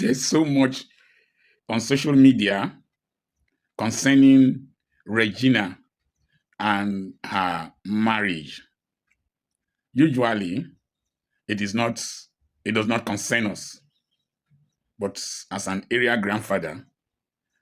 There's so much on social media concerning Regina and her marriage. Usually, it does not concern us. But as an area grandfather,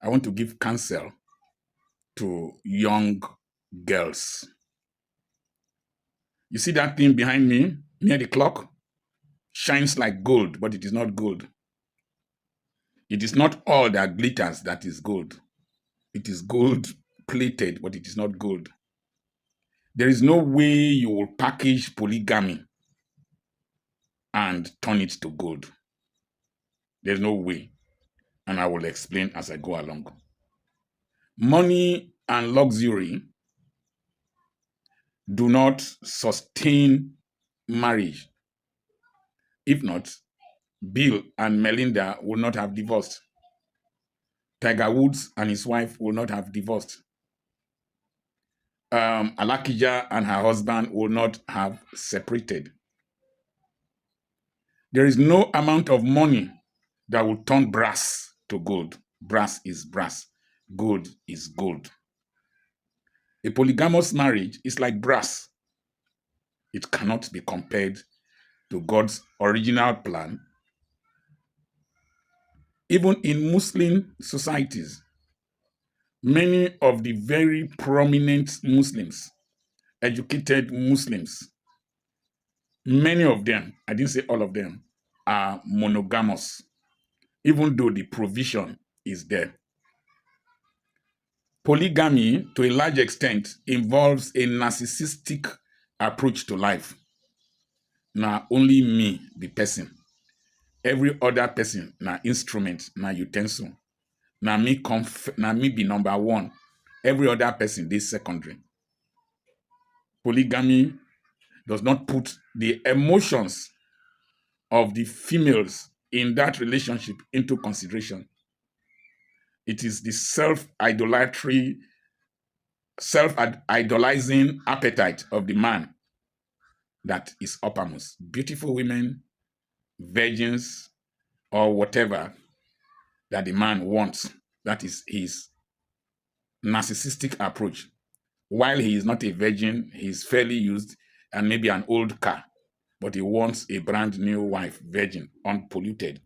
I want to give counsel to young girls. You see that thing behind me, near the clock? Shines like gold, but it is not gold. It is not all that glitters that is gold. It is gold plated, but it is not gold. There is no way you will package polygamy and turn it to gold. There's no way. And I will explain as I go along. Money and luxury do not sustain marriage. If not, Bill and Melinda will not have divorced. Tiger Woods and his wife will not have divorced. Alakija and her husband will not have separated. There is no amount of money that will turn brass to gold. Brass is brass. Gold is gold. A polygamous marriage is like brass. It cannot be compared to God's original plan. Even in Muslim societies, many of the very prominent Muslims, educated Muslims, many of them, I didn't say all of them, are monogamous, even though the provision is there. Polygamy, to a large extent, involves a narcissistic approach to life. Now, only me, the person. Every other person, na instrument, na utensil. Na me be number one. Every other person, this secondary. Polygamy does not put the emotions of the females in that relationship into consideration. It is the self-idolizing appetite of the man that is uppermost. Beautiful women, virgins, or whatever that the man wants. That is his narcissistic approach. While he is not a virgin, he is fairly used and maybe an old car, but he wants a brand new wife, virgin, unpolluted.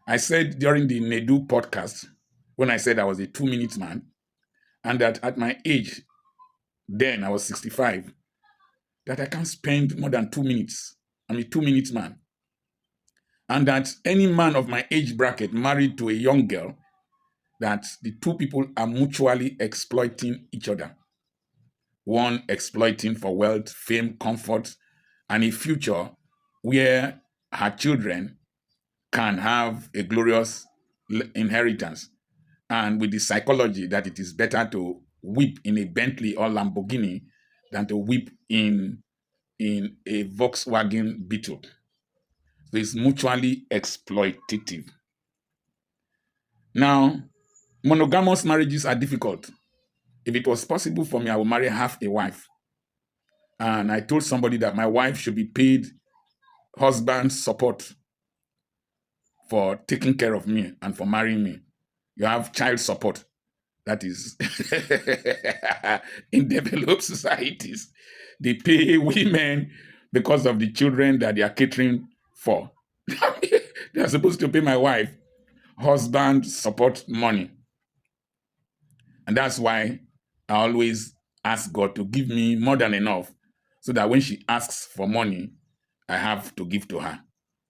I said during the Nedu podcast, when I said I was a 2-minute man, and that at my age, then I was 65, that I can't spend more than 2 minutes. I'm a 2-minute man. And that any man of my age bracket married to a young girl, that the two people are mutually exploiting each other. One exploiting for wealth, fame, comfort, and a future where her children can have a glorious inheritance. And with the psychology that it is better to weep in a Bentley or Lamborghini than to weep in a Volkswagen Beetle. So it's mutually exploitative. Now, monogamous marriages are difficult. If it was possible for me, I would marry half a wife. And I told somebody that my wife should be paid husband support for taking care of me and for marrying me. You have child support. That is, in developed societies, they pay women because of the children that they are catering for. They are supposed to pay my wife husband support money. And that's why I always ask God to give me more than enough so that when she asks for money, I have to give to her.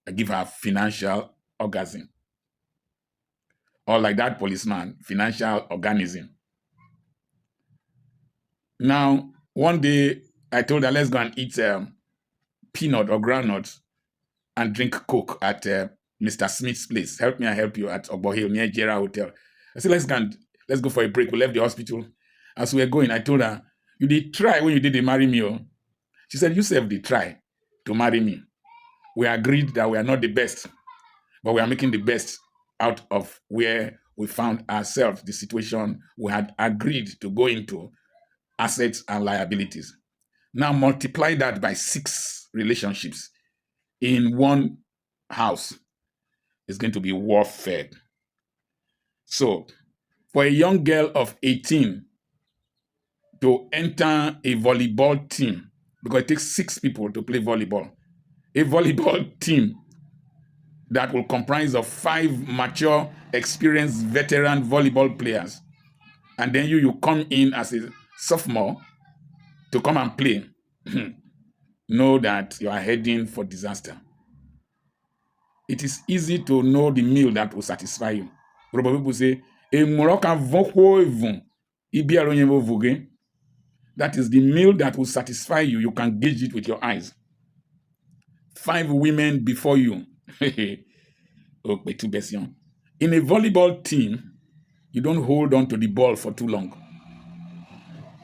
I give her financial orgasm. Or like that policeman, financial organism. Now, one day I told her, let's go and eat peanut or groundnut and drink Coke at Mr. Smith's place. Help me, I help you at Obohill near Jera Hotel. I said, let's go for a break. We left the hospital. As we were going, I told her, you did try when you did marry me. Oh. She said, you self did try to marry me. We agreed that we are not the best, but we are making the best out of where we found ourselves, the situation we had agreed to go into, assets and liabilities. Now multiply that by 6 relationships in one house. It's going to be warfare. So, for a young girl of 18 to enter a volleyball team, because it takes 6 people to play volleyball, a volleyball team that will comprise of 5 mature, experienced, veteran volleyball players, and then you come in as a sophomore to come and play, know that you are heading for disaster. It is easy to know the meal that will satisfy you. People say, that is the meal that will satisfy you. You can gauge it with your eyes. 5 women before you. In a volleyball team, you don't hold on to the ball for too long.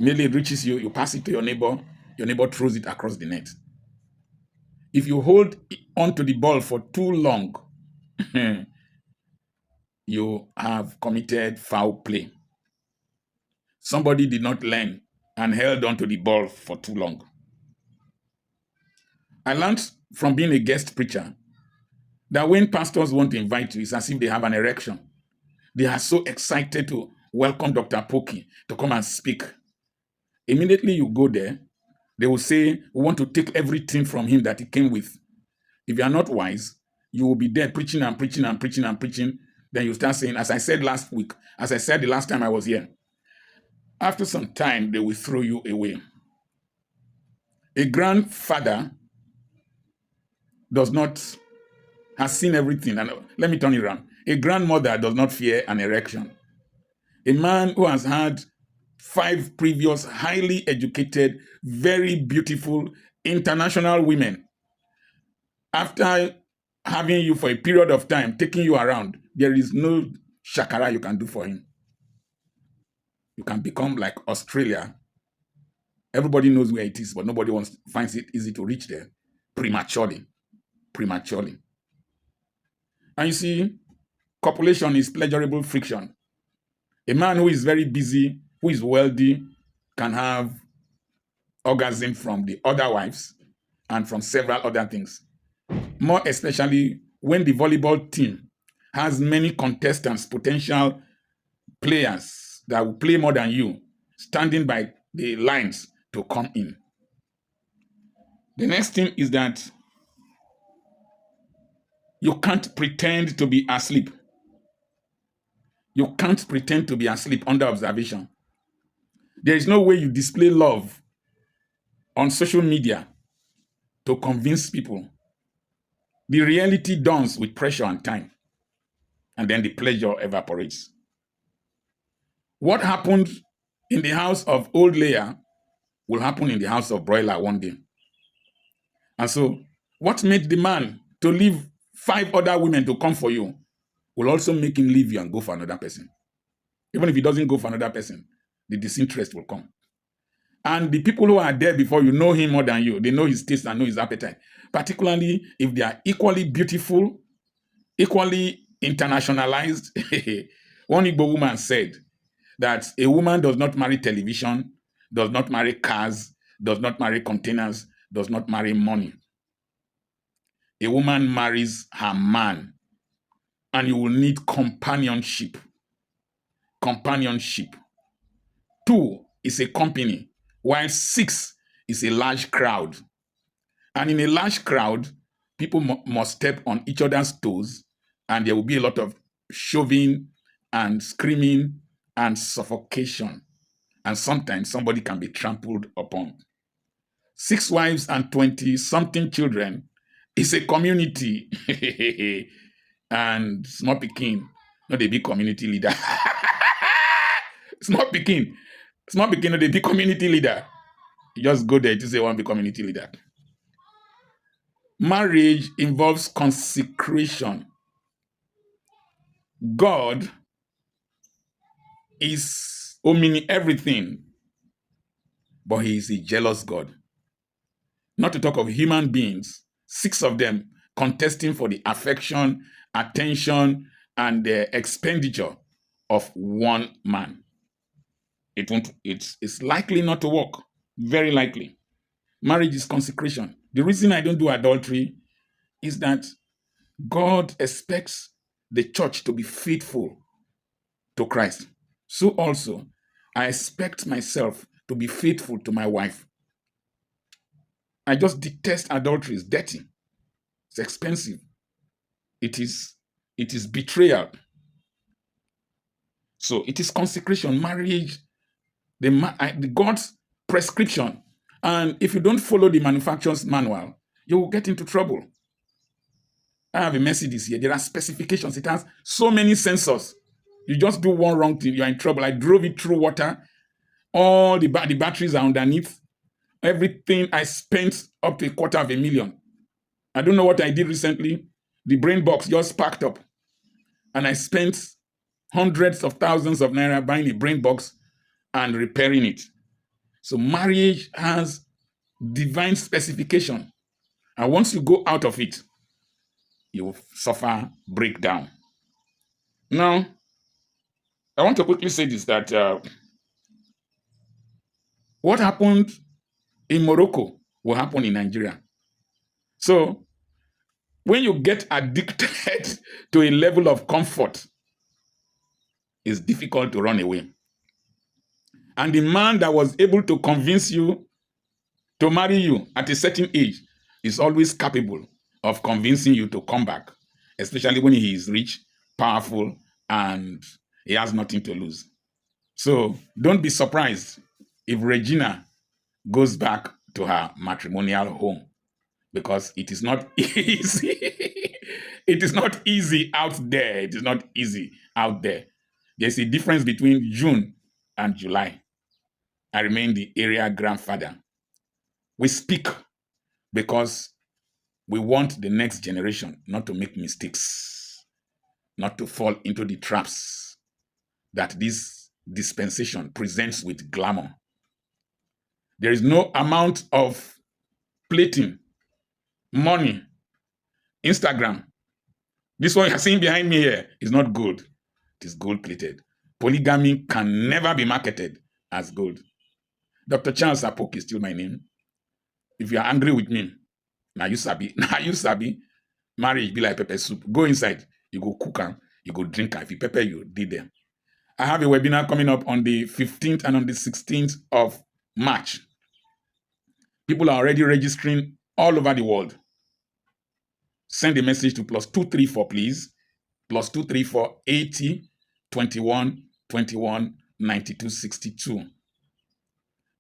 Merely it reaches you, you pass it to your neighbor throws it across the net. If you hold on to the ball for too long, you have committed foul play. Somebody did not learn and held on to the ball for too long. I learned from being a guest preacher that when pastors want to invite you, it's as if they have an erection. They are so excited to welcome Dr. Apoki to come and speak. Immediately you go there, they will say, we want to take everything from him that he came with. If you are not wise, you will be there preaching and preaching and preaching and preaching. Then you start saying, as I said last week, as I said the last time I was here, after some time, they will throw you away. A grandfather has seen everything. And let me turn it around. A grandmother does not fear an erection. A man who has had 5 previous highly educated, very beautiful, international women, after having you for a period of time, taking you around, there is no shakara you can do for him. You can become like Australia. Everybody knows where it is, but nobody finds it easy to reach there prematurely. And you see, copulation is pleasurable friction. A man who is very busy, who is wealthy, can have orgasm from the other wives and from several other things. More especially when the volleyball team has many contestants, potential players that will play more than you, standing by the lines to come in. The next thing is that you can't pretend to be asleep. You can't pretend to be asleep under observation. There is no way you display love on social media to convince people. The reality dawns with pressure and time, and then the pleasure evaporates. What happened in the house of old Leah will happen in the house of broiler one day. And so, what made the man to leave 5 other women to come for you will also make him leave you and go for another person. Even if he doesn't go for another person, the disinterest will come. And the people who are there before you know him more than you. They know his taste and know his appetite. Particularly if they are equally beautiful, equally internationalized. One Igbo woman said that a woman does not marry television, does not marry cars, does not marry containers, does not marry money. A woman marries her man, and you will need companionship. 2 is a company, while 6 is a large crowd. And in a large crowd, people must step on each other's toes, and there will be a lot of shoving and screaming and suffocation. And sometimes somebody can be trampled upon. 6 wives and 20-something children is a community. And small pikin, not a big community leader. Small pikin, not a big community leader. You just go there to say, I want to be community leader. Marriage involves consecration. God is omni everything, but he is a jealous God. Not to talk of human beings, 6 of them contesting for the affection, attention, and the expenditure of one man. It's likely not to work. Very likely. Marriage is consecration. The reason I don't do adultery is that God expects the church to be faithful to Christ, so also I expect myself to be faithful to my wife. I just detest adultery. It's dirty. It's expensive. It is betrayal. So it is consecration, marriage, the God's prescription. And if you don't follow the manufacturer's manual, you will get into trouble. I have a Mercedes here. There are specifications. It has so many sensors. You just do one wrong thing, you're in trouble. I drove it through water. All the batteries are underneath. Everything I spent up to $250,000. I don't know what I did recently. The brain box just packed up. And I spent hundreds of thousands of naira buying a brain box and repairing it. So marriage has divine specification. And once you go out of it, you will suffer breakdown. Now, I want to quickly say this, that what happened in Morocco will happen in Nigeria. So, when you get addicted to a level of comfort, it's difficult to run away. And the man that was able to convince you to marry you at a certain age is always capable of convincing you to come back, especially when he is rich, powerful, and he has nothing to lose. So don't be surprised if Regina goes back to her matrimonial home, because it is not easy. It is not easy out there. It is not easy out there. There's a difference between June and July. I remain the area grandfather. We speak because we want the next generation not to make mistakes, not to fall into the traps that this dispensation presents with glamour. There is no amount of plating, money, Instagram. This one you're seeing behind me here is not gold. It is gold plated. Polygamy can never be marketed as gold. Dr. Charles Apoki is still my name. If you are angry with me, now you sabi, marriage be like pepper soup. Go inside, you go cook am, you go drink am. If you pepper, you did them. I have a webinar coming up on the 15th and on the 16th of March. People are already registering all over the world. Send a message to +234, please. +234 80 21 21 92 62.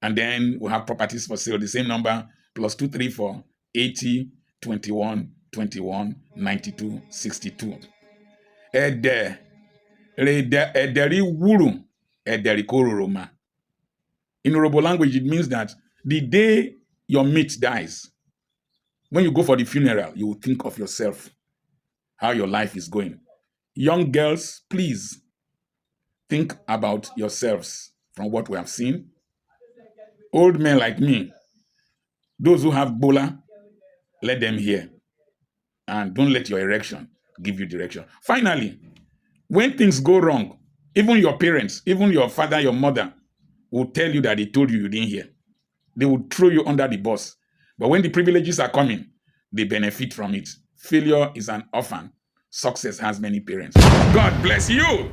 And then we have properties for sale. The same number, +234 80 21 21 92 62. Ederi wuru, ederi kororoma. In Yoruba language, it means that the day your mate dies, when you go for the funeral, you will think of yourself, how your life is going. Young girls, please think about yourselves from what we have seen. Old men like me, those who have bola, let them hear. And don't let your erection give you direction. Finally, when things go wrong, even your parents, even your father, your mother will tell you that they told you didn't hear. They will throw you under the bus. But when the privileges are coming, they benefit from it. Failure is an orphan. Success has many parents. God bless you.